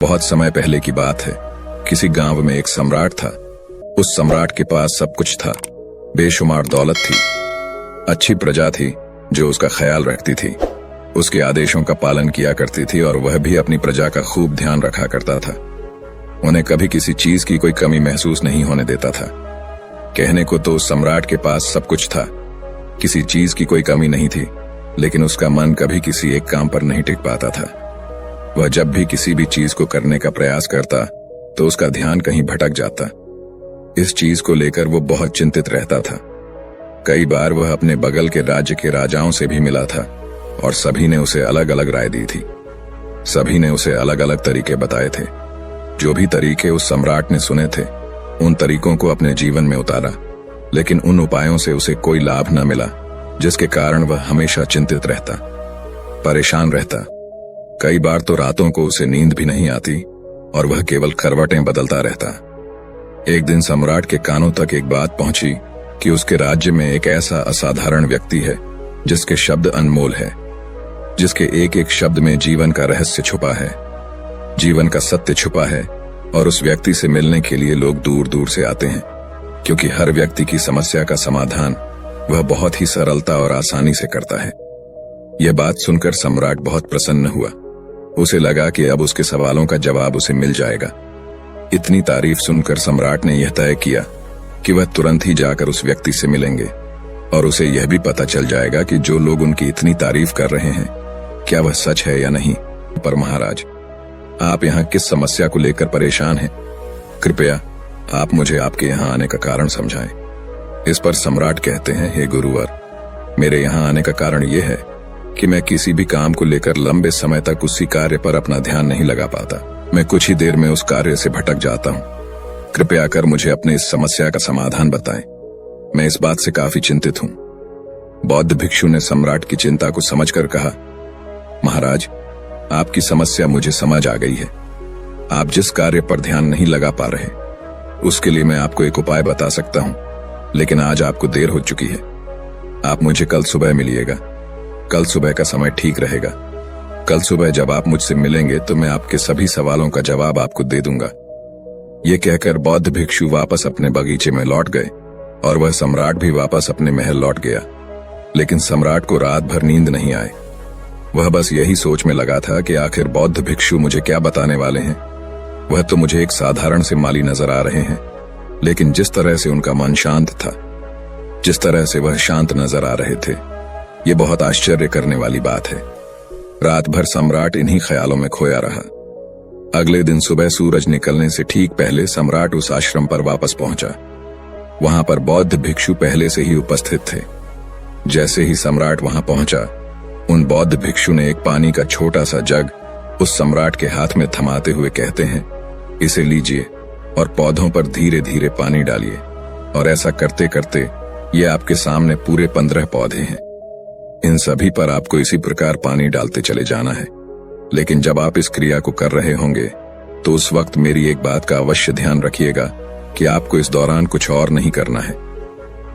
बहुत समय पहले की बात है। किसी गांव में एक सम्राट था। उस सम्राट के पास सब कुछ था। बेशुमार दौलत थी, अच्छी प्रजा थी जो उसका ख्याल रखती थी, उसके आदेशों का पालन किया करती थी और वह भी अपनी प्रजा का खूब ध्यान रखा करता था। उन्हें कभी किसी चीज की कोई कमी महसूस नहीं होने देता था। कहने को तो उस सम्राट के पास सब कुछ था, किसी चीज की कोई कमी नहीं थी, लेकिन उसका मन कभी किसी एक काम पर नहीं टिक पाता था। वह जब भी किसी भी चीज को करने का प्रयास करता तो उसका ध्यान कहीं भटक जाता। इस चीज को लेकर वो बहुत चिंतित रहता था। कई बार वह अपने बगल के राज्य के राजाओं से भी मिला था और सभी ने उसे अलग अलग राय दी थी। सभी ने उसे अलग अलग तरीके बताए थे। जो भी तरीके उस सम्राट ने सुने थे, उन तरीकों को अपने जीवन में उतारा, लेकिन उन उपायों से उसे कोई लाभ न मिला, जिसके कारण वह हमेशा चिंतित रहता, परेशान रहता। कई बार तो रातों को उसे नींद भी नहीं आती और वह केवल करवटें बदलता रहता। एक दिन सम्राट के कानों तक एक बात पहुंची कि उसके राज्य में एक ऐसा असाधारण व्यक्ति है जिसके शब्द अनमोल है, जिसके एक एक शब्द में जीवन का रहस्य छुपा है, जीवन का सत्य छुपा है। और उस व्यक्ति से मिलने के लिए लोग दूर दूर से आते हैं, क्योंकि हर व्यक्ति की समस्या का समाधान वह बहुत ही सरलता और आसानी से करता है। यह बात सुनकर सम्राट बहुत प्रसन्न हुआ। उसे लगा कि अब उसके सवालों का जवाब उसे मिल जाएगा। इतनी तारीफ सुनकर सम्राट ने यह तय किया कि वह तुरंत ही जाकर उस व्यक्ति से मिलेंगे और उसे यह भी पता चल जाएगा कि जो लोग उनकी इतनी तारीफ कर रहे हैं, क्या वह सच है या नहीं। पर महाराज, आप यहाँ किस समस्या को लेकर परेशान हैं? कृपया आप मुझे आपके यहाँ आने का कारण समझाएं। इस पर सम्राट कहते हैं, हे गुरुवर, मेरे यहाँ आने का कारण यह है कि मैं किसी भी काम को लेकर लंबे समय तक उसी कार्य पर अपना ध्यान नहीं लगा पाता। मैं कुछ ही देर में उस कार्य से भटक जाता हूँ। कृपया कर मुझे अपनी इस समस्या का समाधान बताएं। मैं इस बात से काफी चिंतित हूँ। बौद्ध भिक्षु ने सम्राट की चिंता को समझकर कहा, महाराज, आपकी समस्या मुझे समझ आ गई है। आप जिस कार्य पर ध्यान नहीं लगा पा रहे, उसके लिए मैं आपको एक उपाय बता सकता हूँ, लेकिन आज आपको देर हो चुकी है। आप मुझे कल सुबह मिलिएगा। कल सुबह का समय ठीक रहेगा। कल सुबह जब आप मुझसे मिलेंगे तो मैं आपके सभी सवालों का जवाब आपको दे दूंगा। ये कहकर बौद्ध भिक्षु वापस अपने बगीचे में लौट गए और वह सम्राट भी वापस अपने महल लौट गया। लेकिन सम्राट को रात भर नींद नहीं आए। वह बस यही सोच में लगा था कि आखिर बौद्ध भिक्षु मुझे क्या बताने वाले हैं। वह तो मुझे एक साधारण से माली नजर आ रहे हैं, लेकिन जिस तरह से उनका मन शांत था, जिस तरह से वह शांत नजर आ रहे थे, ये बहुत आश्चर्य करने वाली बात है। रात भर सम्राट इन्हीं ख्यालों में खोया रहा। अगले दिन सुबह सूरज निकलने से ठीक पहले सम्राट उस आश्रम पर वापस पहुंचा। वहां पर बौद्ध भिक्षु पहले से ही उपस्थित थे। जैसे ही सम्राट वहां पहुंचा, उन बौद्ध भिक्षु ने एक पानी का छोटा सा जग उस सम्राट के हाथ में थमाते हुए कहते हैं, इसे लीजिए और पौधों पर धीरे धीरे पानी डालिए। और ऐसा करते करते ये आपके सामने पूरे 15 पौधे हैं। इन सभी पर आपको इसी प्रकार पानी डालते चले जाना है। लेकिन जब आप इस क्रिया को कर रहे होंगे तो उस वक्त मेरी एक बात का अवश्य ध्यान रखिएगा कि आपको इस दौरान कुछ और नहीं करना है,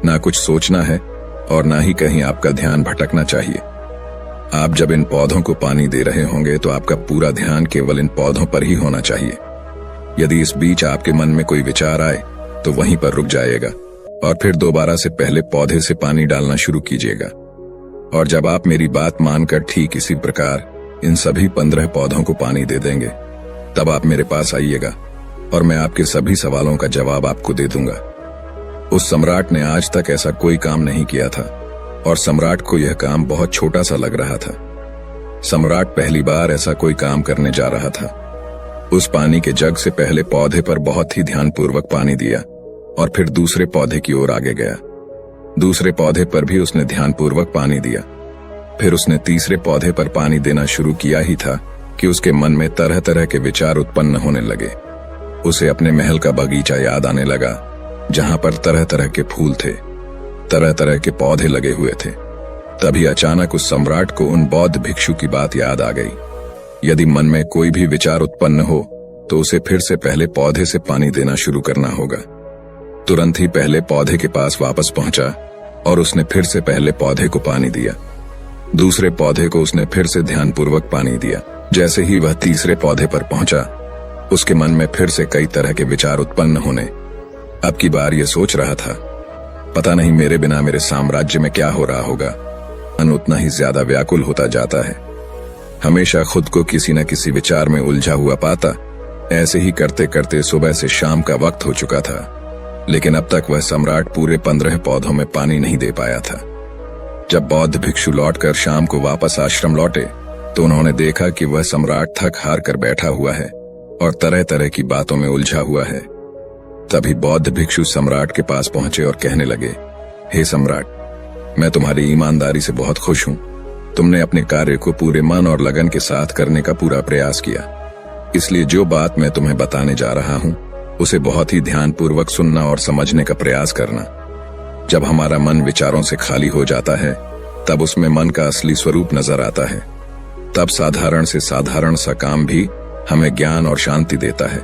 ना कुछ सोचना है और ना ही कहीं आपका ध्यान भटकना चाहिए। आप जब इन पौधों को पानी दे रहे होंगे तो आपका पूरा ध्यान केवल इन पौधों पर ही होना चाहिए। यदि इस बीच आपके मन में कोई विचार आए तो वहीं पर रुक जाइएगा और फिर दोबारा से पहले पौधे से पानी डालना शुरू कीजिएगा। और जब आप मेरी बात मानकर ठीक इसी प्रकार इन सभी 15 पौधों को पानी दे देंगे, तब आप मेरे पास आइएगा और मैं आपके सभी सवालों का जवाब आपको दे दूंगा। उस सम्राट ने आज तक ऐसा कोई काम नहीं किया था और सम्राट को यह काम बहुत छोटा सा लग रहा था। सम्राट पहली बार ऐसा कोई काम करने जा रहा था। उस पानी के जग से पहले पौधे पर बहुत ही ध्यानपूर्वक पानी दिया और फिर दूसरे पौधे की ओर आगे गया। दूसरे पौधे पर भी उसने ध्यानपूर्वक पानी दिया। फिर उसने तीसरे पौधे पर पानी देना शुरू किया ही था कि उसके मन में तरह तरह के विचार उत्पन्न होने लगे। उसे अपने महल का बगीचा याद आने लगा, जहां पर तरह तरह के फूल थे, तरह तरह के पौधे लगे हुए थे। तभी अचानक उस सम्राट को उन बौद्ध भिक्षु की बात याद आ गई। यदि मन में कोई भी विचार उत्पन्न हो तो उसे फिर से पहले पौधे से पानी देना शुरू करना होगा। तुरंत ही पहले पौधे के पास वापस पहुंचा और उसने फिर से पहले पौधे को पानी दिया। दूसरे पौधे को उसने फिर से ध्यानपूर्वक पानी दिया। जैसे ही वह तीसरे पौधे पर पहुंचा, उसके मन में फिर से कई तरह के विचार उत्पन्न होने। अब की बार ये सोच रहा था, पता नहीं मेरे बिना मेरे साम्राज्य में क्या हो रहा होगा। मन उतना ही ज्यादा व्याकुल होता जाता है। हमेशा खुद को किसी न किसी विचार में उलझा हुआ पाता। ऐसे ही करते करते सुबह से शाम का वक्त हो चुका था, लेकिन अब तक वह सम्राट पूरे 15 पौधों में पानी नहीं दे पाया था। जब बौद्ध भिक्षु लौटकर शाम को वापस आश्रम लौटे तो उन्होंने देखा कि वह सम्राट थक हार कर बैठा हुआ है और तरह तरह की बातों में उलझा हुआ है। तभी बौद्ध भिक्षु सम्राट के पास पहुंचे और कहने लगे, हे सम्राट, मैं तुम्हारी ईमानदारी से बहुत खुश हूं। तुमने अपने कार्य को पूरे मन और लगन के साथ करने का पूरा प्रयास किया, इसलिए जो बात मैं तुम्हें बताने जा रहा हूं उसे बहुत ही ध्यानपूर्वक सुनना और समझने का प्रयास करना। जब हमारा मन विचारों से खाली हो जाता है तब उसमें मन का असली स्वरूप नजर आता है। तब साधारण से साधारण सा काम भी हमें ज्ञान और शांति देता है।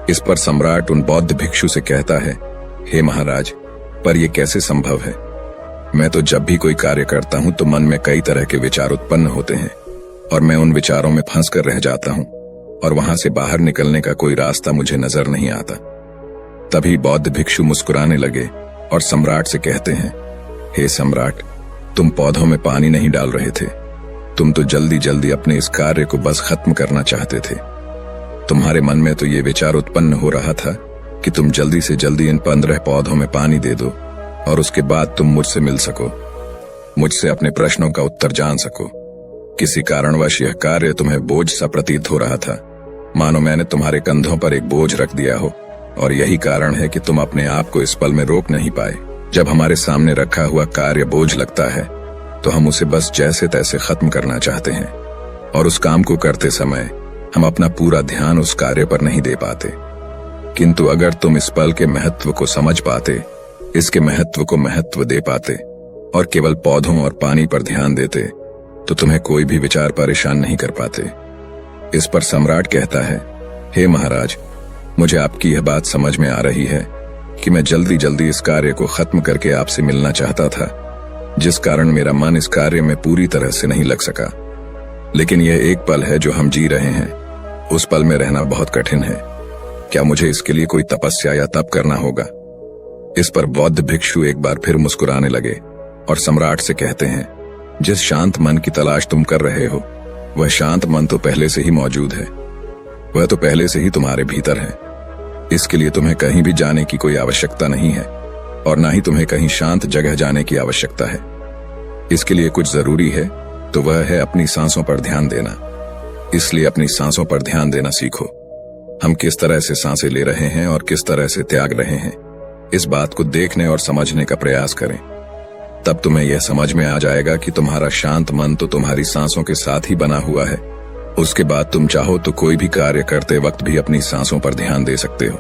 इस पर सम्राट उन बौद्ध भिक्षु से कहता है, हे महाराज, पर यह कैसे संभव है? मैं तो जब भी कोई कार्य करता हूं तो मन में कई तरह के विचार उत्पन्न होते हैं और मैं उन विचारों में फंस कर रह जाता हूं और वहां से बाहर निकलने का कोई रास्ता मुझे नजर नहीं आता। तभी बौद्ध भिक्षु मुस्कुराने लगे और सम्राट से कहते हैं, हे सम्राट, तुम पौधों में पानी नहीं डाल रहे थे, तुम तो जल्दी जल्दी अपने इस कार्य को बस खत्म करना चाहते थे। तुम्हारे मन में तो ये विचार उत्पन्न हो रहा था कि तुम जल्दी से जल्दी इन 15 पौधों में पानी दे दो और उसके बाद तुम मुझसे मिल सको, मुझसे अपने प्रश्नों का उत्तर जान सको। किसी कारणवश यह कार्य तुम्हें बोझ सा प्रतीत हो रहा था, मानो मैंने तुम्हारे कंधों पर एक बोझ रख दिया हो, और यही कारण है कि तुम अपने आप को इस पल में रोक नहीं पाए। जब हमारे सामने रखा हुआ कार्य बोझ लगता है तो हम उसे बस जैसे तैसे खत्म करना चाहते हैं और उस काम को करते समय हम अपना पूरा ध्यान उस कार्य पर नहीं दे पाते। किंतु अगर तुम इस पल के महत्व को समझ पाते, इसके महत्व को महत्व दे पाते और केवल पौधों और पानी पर ध्यान देते तो तुम्हें कोई भी विचार परेशान नहीं कर पाते। इस पर सम्राट कहता है, हे महाराज, मुझे आपकी यह बात समझ में आ रही है कि मैं जल्दी जल्दी इस कार्य को खत्म करके आपसे मिलना चाहता था, जिस कारण मेरा मन इस कार्य में पूरी तरह से नहीं लग सका। लेकिन यह एक पल है जो हम जी रहे हैं, उस पल में रहना बहुत कठिन है। क्या मुझे इसके लिए कोई तपस्या या तप करना होगा? इस पर बौद्ध भिक्षु एक बार फिर मुस्कुराने लगे और सम्राट से कहते हैं, जिस शांत मन की तलाश तुम कर रहे हो वह शांत मन तो पहले से ही मौजूद है, वह तो पहले से ही तुम्हारे भीतर है। इसके लिए तुम्हें कहीं भी जाने की कोई आवश्यकता नहीं है और ना ही तुम्हें कहीं शांत जगह जाने की आवश्यकता है। इसके लिए कुछ जरूरी है तो वह है अपनी सांसों पर ध्यान देना। इसलिए अपनी सांसों पर ध्यान देना सीखो। हम किस तरह से सांसें ले रहे हैं और किस तरह से त्याग रहे हैं, इस बात को देखने और समझने का प्रयास करें। तब तुम्हें यह समझ में आ जाएगा कि तुम्हारा शांत मन तो तुम्हारी सांसों के साथ ही बना हुआ है। उसके बाद तुम चाहो तो कोई भी कार्य करते वक्त भी अपनी सांसों पर ध्यान दे सकते हो।